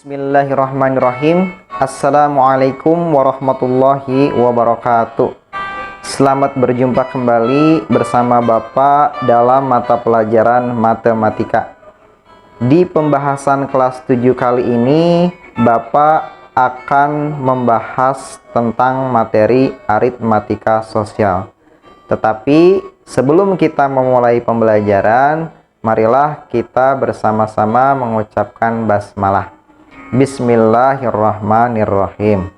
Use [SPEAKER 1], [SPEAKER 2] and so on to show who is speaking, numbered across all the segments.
[SPEAKER 1] Bismillahirrahmanirrahim. Assalamualaikum warahmatullahi wabarakatuh. Selamat berjumpa kembali bersama Bapak dalam mata pelajaran matematika. Di pembahasan kelas 7 kali ini, Bapak akan membahas tentang materi aritmatika sosial. Tetapi sebelum kita memulai pembelajaran, marilah kita bersama-sama mengucapkan basmalah. Bismillahirrahmanirrahim.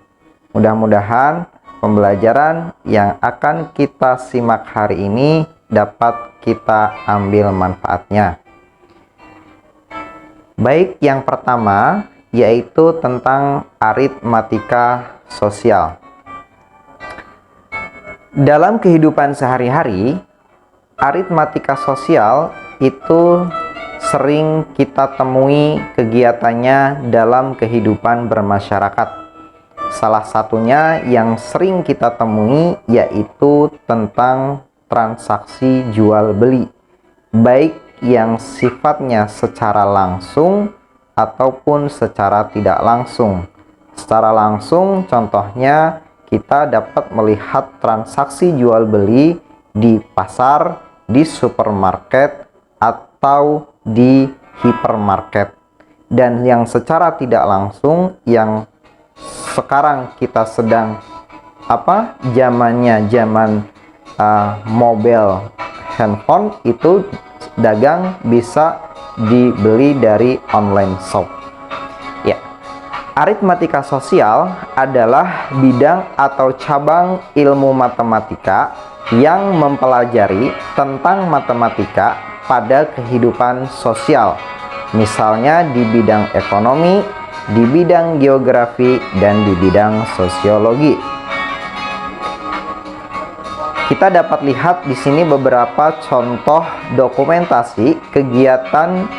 [SPEAKER 1] Mudah-mudahan pembelajaran yang akan kita simak hari ini dapat kita ambil manfaatnya. Baik, yang pertama yaitu tentang aritmatika sosial. Dalam kehidupan sehari-hari, aritmatika sosial itu sering kita temui kegiatannya dalam kehidupan bermasyarakat. Salah satunya yang sering kita temui yaitu tentang transaksi jual beli, baik yang sifatnya secara langsung ataupun secara tidak langsung. Secara langsung, contohnya kita dapat melihat transaksi jual beli di pasar, di supermarket, atau di hipermarket. Dan yang secara tidak langsung, yang sekarang kita sedang zaman mobile handphone, itu dagang bisa dibeli dari online shop. Ya, aritmatika sosial adalah bidang atau cabang ilmu matematika yang mempelajari tentang matematika pada kehidupan sosial, misalnya di bidang ekonomi, di bidang geografi, dan di bidang sosiologi. Kita dapat lihat di sini beberapa contoh dokumentasi kegiatan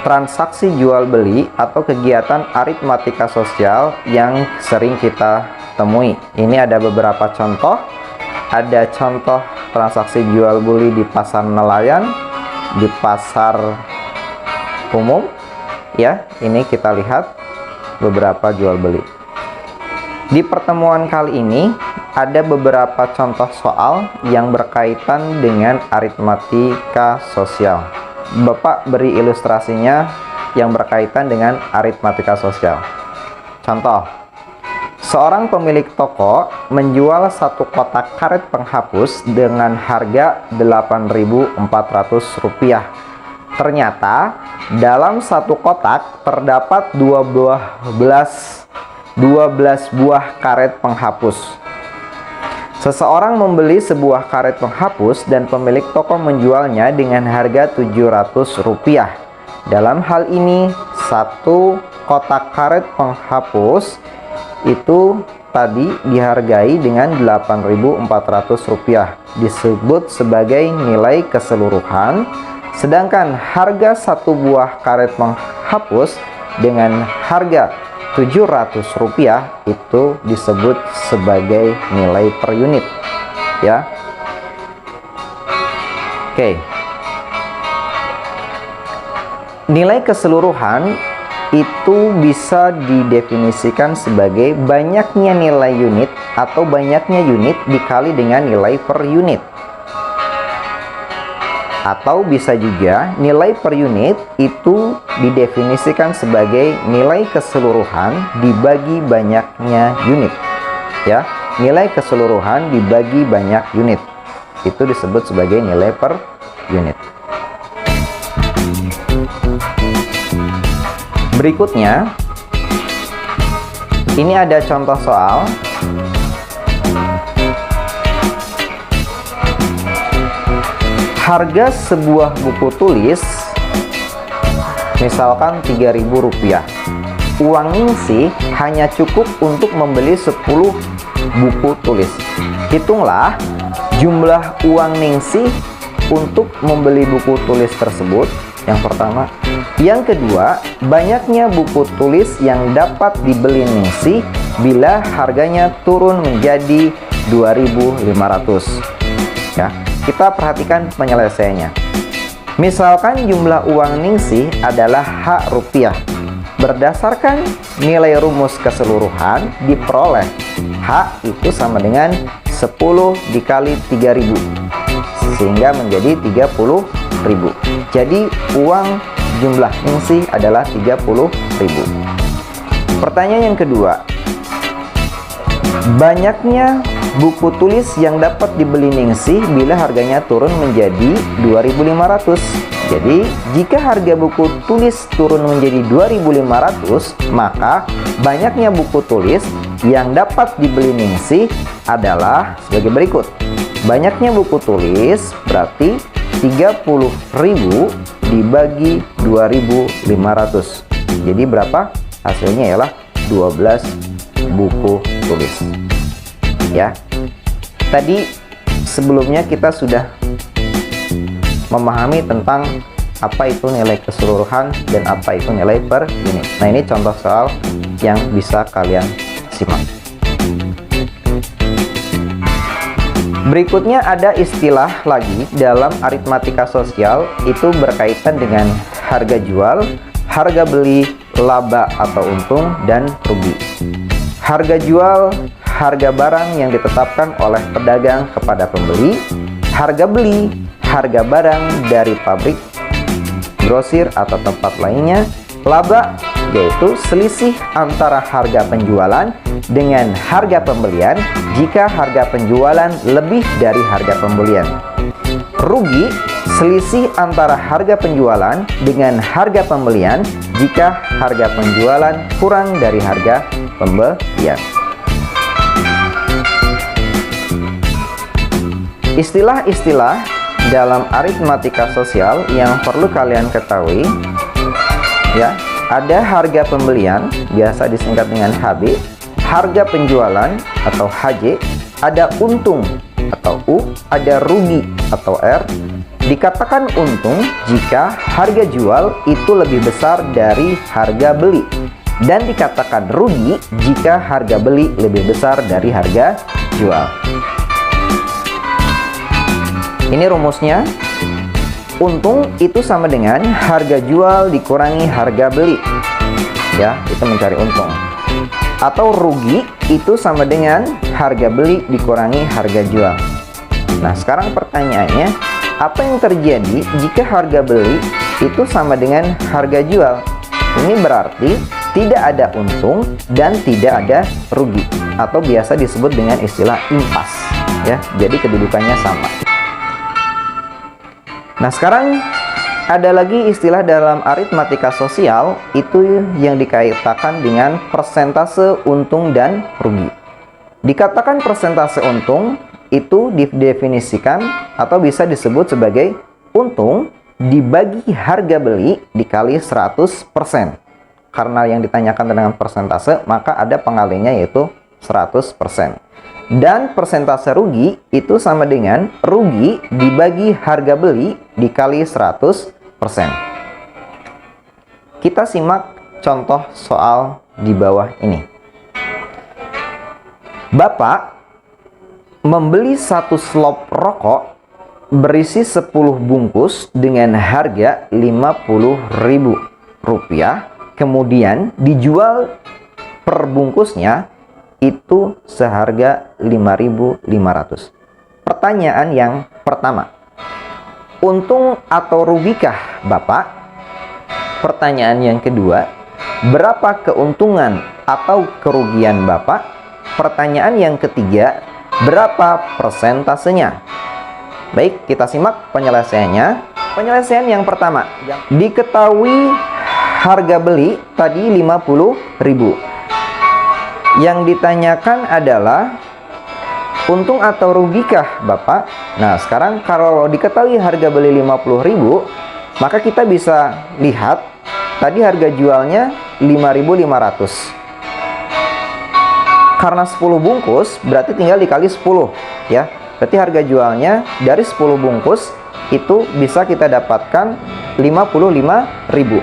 [SPEAKER 1] transaksi jual beli atau kegiatan aritmatika sosial yang sering kita temui. Ini ada beberapa contoh. Ada contoh transaksi jual beli di pasar nelayan, di pasar umum. Ya, ini kita lihat beberapa jual beli. Di pertemuan kali ini ada beberapa contoh soal yang berkaitan dengan aritmatika sosial. Bapak beri ilustrasinya yang berkaitan dengan aritmatika sosial. Contoh, seorang pemilik toko menjual satu kotak karet penghapus dengan harga Rp8.400. Ternyata dalam satu kotak terdapat 12 buah karet penghapus. Seseorang membeli sebuah karet penghapus dan pemilik toko menjualnya dengan harga Rp700. Dalam hal ini, satu kotak karet penghapus itu tadi dihargai dengan Rp8.400, disebut sebagai nilai keseluruhan, sedangkan harga satu buah karet penghapus dengan harga Rp700 itu disebut sebagai nilai per unit, ya. Oke. Nilai keseluruhan itu bisa didefinisikan sebagai banyaknya nilai unit atau banyaknya unit dikali dengan nilai per unit. Atau bisa juga nilai per unit itu didefinisikan sebagai nilai keseluruhan dibagi banyaknya unit. Ya, nilai keseluruhan dibagi banyak unit. Itu disebut sebagai nilai per unit. Berikutnya, ini ada contoh soal. Harga sebuah buku tulis misalkan Rp3.000. Uang ningsih hanya cukup untuk membeli 10 buku tulis. Hitunglah jumlah uang ningsih untuk membeli buku tulis tersebut. Yang pertama. Yang kedua, banyaknya buku tulis yang dapat dibeli ningsih bila harganya turun menjadi 2.500. Ya, kita perhatikan penyelesaiannya. Misalkan jumlah uang ningsih adalah H rupiah. Berdasarkan nilai rumus keseluruhan diperoleh H itu sama dengan 10 dikali 3.000 sehingga menjadi 30.000. Jadi uang jumlah ningsih adalah 30.000. Pertanyaan yang kedua, banyaknya buku tulis yang dapat dibeli ningsih bila harganya turun menjadi 2.500. Jadi, jika harga buku tulis turun menjadi 2.500, maka banyaknya buku tulis yang dapat dibeli ningsih adalah sebagai berikut. Banyaknya buku tulis berarti 30.000 dibagi 2.500. Jadi berapa? Hasilnya ialah 12 buku tulis. Ya. Tadi sebelumnya kita sudah memahami tentang apa itu nilai keseluruhan dan apa itu nilai per unit. Nah, ini contoh soal yang bisa kalian simak. Berikutnya ada istilah lagi dalam aritmatika sosial, itu berkaitan dengan harga jual, harga beli, laba atau untung, dan rugi. Harga jual, harga barang yang ditetapkan oleh pedagang kepada pembeli. Harga beli, harga barang dari pabrik, grosir atau tempat lainnya. Laba, yaitu selisih antara harga penjualan dengan harga pembelian jika harga penjualan lebih dari harga pembelian. Rugi, selisih antara harga penjualan dengan harga pembelian jika harga penjualan kurang dari harga pembelian. Istilah-istilah dalam aritmatika sosial yang perlu kalian ketahui, ya, ada harga pembelian, biasa disingkat dengan HB, harga penjualan atau HJ, ada untung atau U, ada rugi atau R. Dikatakan untung jika harga jual itu lebih besar dari harga beli, dan dikatakan rugi jika harga beli lebih besar dari harga jual. Ini rumusnya. Untung itu sama dengan harga jual dikurangi harga beli. Ya, itu mencari untung. Atau rugi itu sama dengan harga beli dikurangi harga jual. Nah, sekarang pertanyaannya, apa yang terjadi jika harga beli itu sama dengan harga jual? Ini berarti tidak ada untung dan tidak ada rugi, atau biasa disebut dengan istilah impas. Ya, jadi kedudukannya sama. Nah, sekarang ada lagi istilah dalam aritmatika sosial, itu yang dikaitkan dengan persentase untung dan rugi. Dikatakan persentase untung itu didefinisikan atau bisa disebut sebagai untung dibagi harga beli dikali 100%. Karena yang ditanyakan dengan persentase, maka ada pengalinya yaitu 100%. Dan persentase rugi itu sama dengan rugi dibagi harga beli dikali 100%. Kita simak contoh soal di bawah ini. Bapak membeli satu slop rokok berisi 10 bungkus dengan harga Rp50.000. Kemudian dijual per bungkusnya itu seharga 5.500. Pertanyaan yang pertama, untung atau rugikah Bapak? Pertanyaan yang kedua, berapa keuntungan atau kerugian Bapak? Pertanyaan yang ketiga, berapa persentasenya? Baik, kita simak penyelesaiannya. Penyelesaian yang pertama, diketahui harga beli tadi 50.000. Yang ditanyakan adalah untung atau rugikah Bapak? Nah, sekarang kalau diketahui harga beli 50.000, maka kita bisa lihat tadi harga jualnya 5.500. Karena 10 bungkus berarti tinggal dikali 10, ya. Berarti harga jualnya dari 10 bungkus itu bisa kita dapatkan 55.000.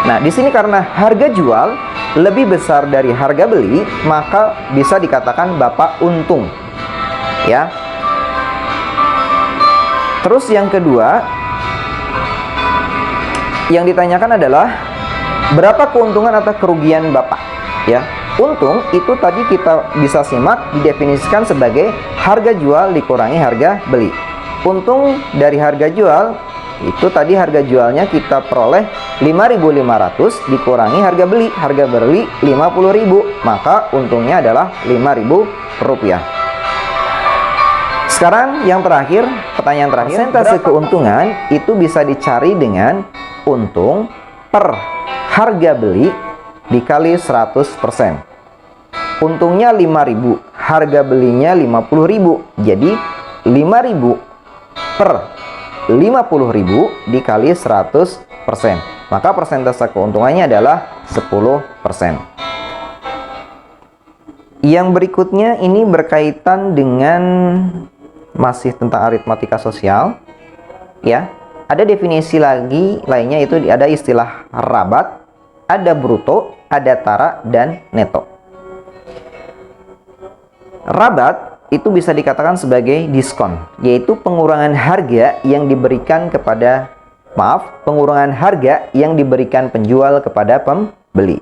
[SPEAKER 1] Nah, di sini karena harga jual lebih besar dari harga beli, maka bisa dikatakan Bapak untung. Ya. Terus yang kedua, Yang ditanyakan adalah berapa keuntungan atau kerugian Bapak, ya. Untung itu tadi kita bisa simak didefinisikan sebagai harga jual dikurangi harga beli. Untung dari harga jual itu tadi harga jualnya kita peroleh 5.500 dikurangi harga beli. Harga beli 50.000, maka untungnya adalah 5.000 rupiah. Sekarang yang terakhir, pertanyaan terakhir, persentase keuntungan itu bisa dicari dengan untung per harga beli dikali 100%. Untungnya 5.000, harga belinya 50.000. Jadi 5.000 per 50.000 dikali 100%. Maka persentase keuntungannya adalah 10%. Yang berikutnya ini berkaitan dengan masih tentang aritmatika sosial, ya. Ada definisi lagi lainnya, itu ada istilah rabat, ada bruto, ada tara, dan neto. Rabat itu bisa dikatakan sebagai diskon, yaitu pengurangan harga yang diberikan kepada pengurangan harga yang diberikan penjual kepada pembeli.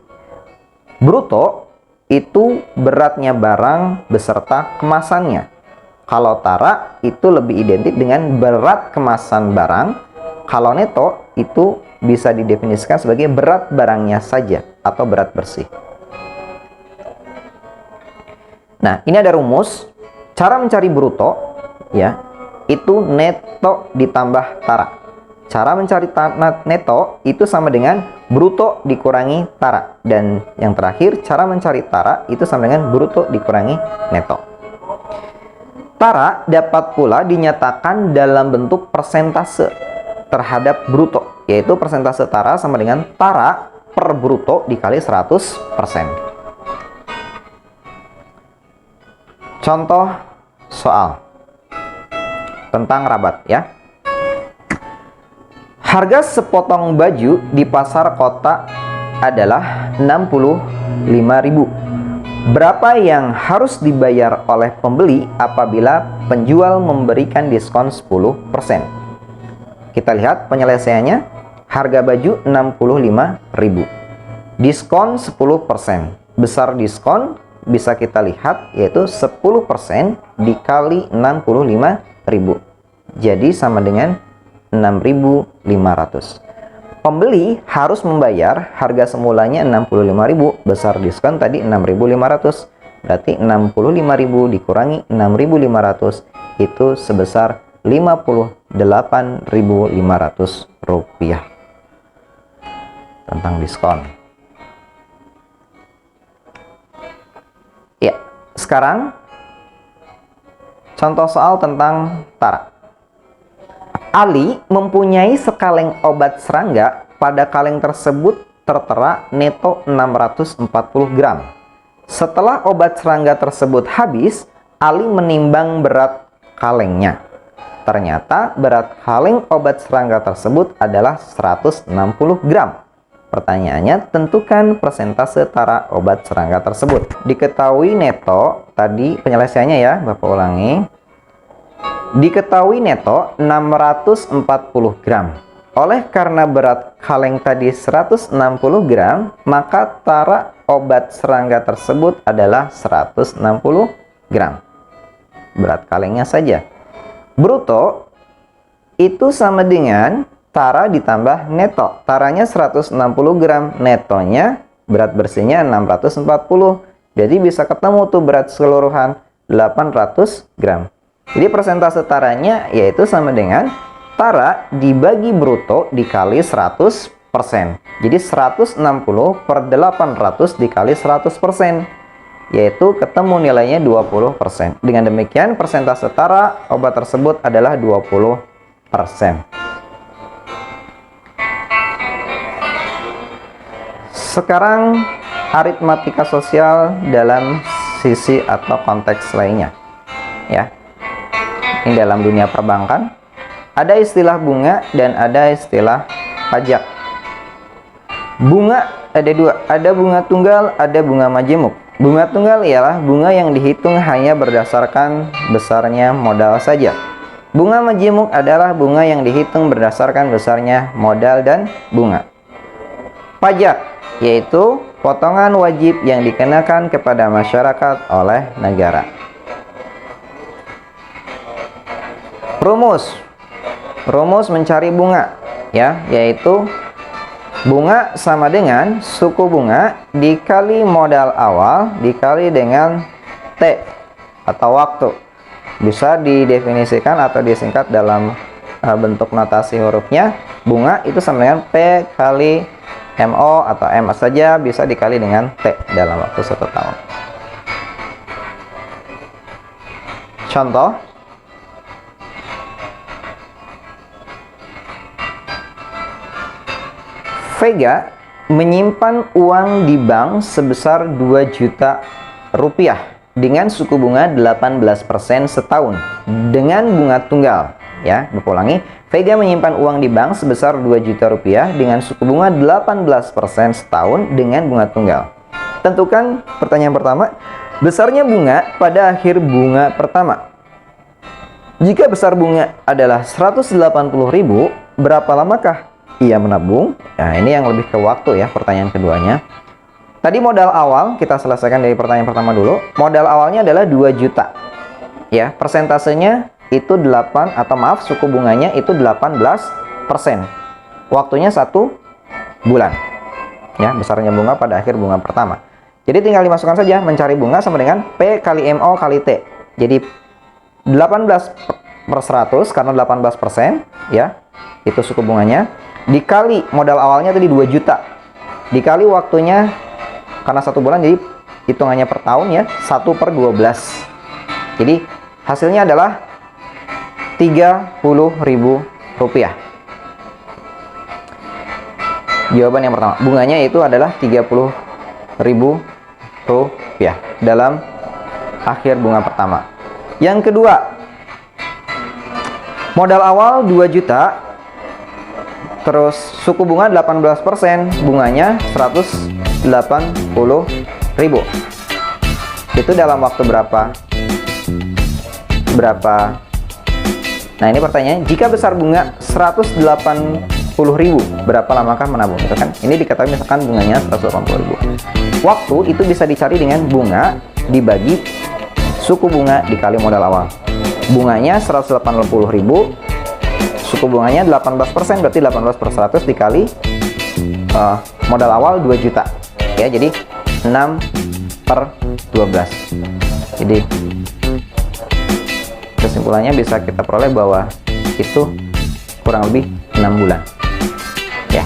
[SPEAKER 1] Bruto itu beratnya barang beserta kemasannya. Kalau tara itu lebih identik dengan berat kemasan barang. Kalau neto itu bisa didefinisikan sebagai berat barangnya saja atau berat bersih. Nah, ini ada rumus. Cara mencari bruto, ya, itu neto ditambah tara. Cara mencari neto itu sama dengan bruto dikurangi tara. Dan yang terakhir, cara mencari tara itu sama dengan bruto dikurangi neto. Tara dapat pula dinyatakan dalam bentuk persentase terhadap bruto, yaitu persentase tara sama dengan tara per bruto dikali 100%. Contoh soal tentang rabat, ya. Harga sepotong baju di pasar kota adalah 65.000. Berapa yang harus dibayar oleh pembeli apabila penjual memberikan diskon 10%? Kita lihat penyelesaiannya. Harga baju 65.000. Diskon 10%. Besar diskon bisa kita lihat yaitu 10% dikali 65.000. Jadi sama dengan 6.500. Pembeli harus membayar harga semulanya 65.000, besar diskon tadi 6.500. Berarti 65.000 dikurangi 6.500 itu sebesar 58.500 rupiah. Tentang diskon. Ya, sekarang contoh soal tentang tara. Ali mempunyai sekaleng obat serangga. Pada kaleng tersebut tertera neto 640 gram. Setelah obat serangga tersebut habis, Ali menimbang berat kalengnya. Ternyata berat kaleng obat serangga tersebut adalah 160 gram. Pertanyaannya, tentukan persentase tara obat serangga tersebut. Diketahui neto, tadi penyelesaiannya ya, Bapak ulangi. Diketahui neto 640 gram. Oleh karena berat kaleng tadi 160 gram, maka tara obat serangga tersebut adalah 160 gram. Berat kalengnya saja. Bruto itu sama dengan tara ditambah neto. Taranya 160 gram, netonya berat bersihnya 640. Jadi bisa ketemu tuh berat keseluruhan 800 gram. Jadi persentase taranya yaitu sama dengan tara dibagi bruto dikali 100%. Jadi 160 per 800 dikali 100%. Yaitu ketemu nilainya 20%. Dengan demikian persentase tara obat tersebut adalah 20%. Sekarang aritmatika sosial dalam sisi atau konteks lainnya, ya. Ini dalam dunia perbankan ada istilah bunga dan ada istilah pajak. Bunga ada dua, ada bunga tunggal, ada bunga majemuk. Bunga tunggal ialah bunga yang dihitung hanya berdasarkan besarnya modal saja. Bunga majemuk adalah bunga yang dihitung berdasarkan besarnya modal dan bunga. Pajak, yaitu potongan wajib yang dikenakan kepada masyarakat oleh negara. Rumus mencari bunga, ya, yaitu bunga sama dengan suku bunga dikali modal awal dikali dengan T atau waktu. Bisa didefinisikan atau disingkat dalam bentuk notasi hurufnya. Bunga itu sama dengan P kali MO atau M saja bisa dikali dengan T dalam waktu 1 tahun. Contoh, Vega menyimpan uang di bank sebesar 2 juta rupiah dengan suku bunga 18% setahun dengan bunga tunggal. Ya, ulangi. Vega menyimpan uang di bank sebesar 2 juta rupiah dengan suku bunga 18% setahun dengan bunga tunggal. Tentukan, pertanyaan pertama, besarnya bunga pada akhir bunga pertama. Jika besar bunga adalah 180.000, berapa lamakah ia menabung? Nah, ini yang lebih ke waktu ya, pertanyaan keduanya. Tadi modal awal, kita selesaikan dari pertanyaan pertama dulu. Modal awalnya adalah 2 juta. Ya, persentasenya itu 8, atau maaf, suku bunganya itu 18%. Waktunya 1 bulan. Ya, besarnya bunga pada akhir bunga pertama. Jadi tinggal dimasukkan saja, mencari bunga sama dengan P kali MO kali T. Jadi 18/100 karena 18%, ya. Itu suku bunganya. Dikali modal awalnya tadi 2 juta. Dikali waktunya karena 1 bulan, jadi hitungannya per tahun ya, 1/12. Jadi hasilnya adalah 30.000 rupiah. Jawaban yang pertama, bunganya itu adalah 30.000 rupiah dalam akhir bunga pertama. Yang kedua, modal awal 2 juta, terus suku bunga 18%, bunganya 180.000. Itu dalam waktu berapa? Nah, ini pertanyaannya, jika besar bunga 180.000, berapa lamakah menabung? Itu kan, ini diketahui misalkan bunganya 180.000. Waktu itu bisa dicari dengan bunga dibagi suku bunga dikali modal awal. Bunganya 180.000, suku bunganya 18%, berarti 18/100 dikali modal awal 2 juta. Ya, jadi 6/12. Jadi kesimpulannya bisa kita peroleh bahwa itu kurang lebih 6 bulan. Ya.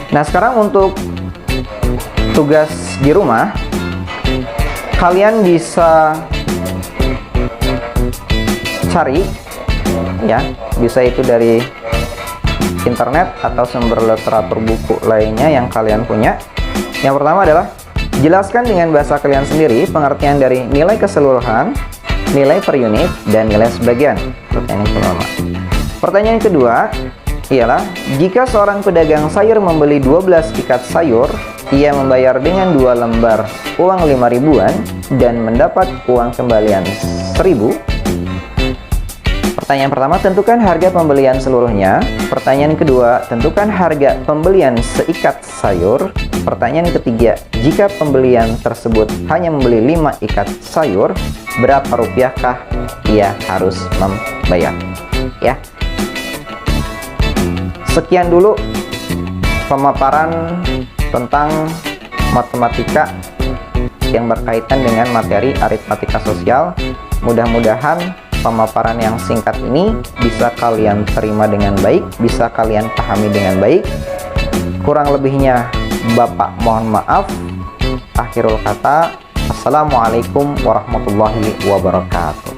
[SPEAKER 1] Nah, sekarang untuk tugas di rumah, kalian bisa cari, ya, bisa itu dari internet atau sumber literatur buku lainnya yang kalian punya. Yang pertama adalah jelaskan dengan bahasa kalian sendiri pengertian dari nilai keseluruhan, nilai per unit, dan nilai sebagian. Pertanyaan pertama. Pertanyaan kedua ialah, jika seorang pedagang sayur membeli 12 ikat sayur, ia membayar dengan 2 lembar uang 5 ribuan dan mendapat uang kembalian 1.000. Pertanyaan pertama, tentukan harga pembelian seluruhnya. Pertanyaan kedua, tentukan harga pembelian seikat sayur. Pertanyaan ketiga, jika pembelian tersebut hanya membeli 5 ikat sayur, berapa rupiahkah ia harus membayar? Ya. Sekian dulu pemaparan tentang matematika yang berkaitan dengan materi aritmatika sosial. Mudah-mudahan pemaparan yang singkat ini bisa kalian terima dengan baik, bisa kalian pahami dengan baik. Kurang lebihnya Bapak mohon maaf. Akhirul kata, assalamualaikum warahmatullahi wabarakatuh.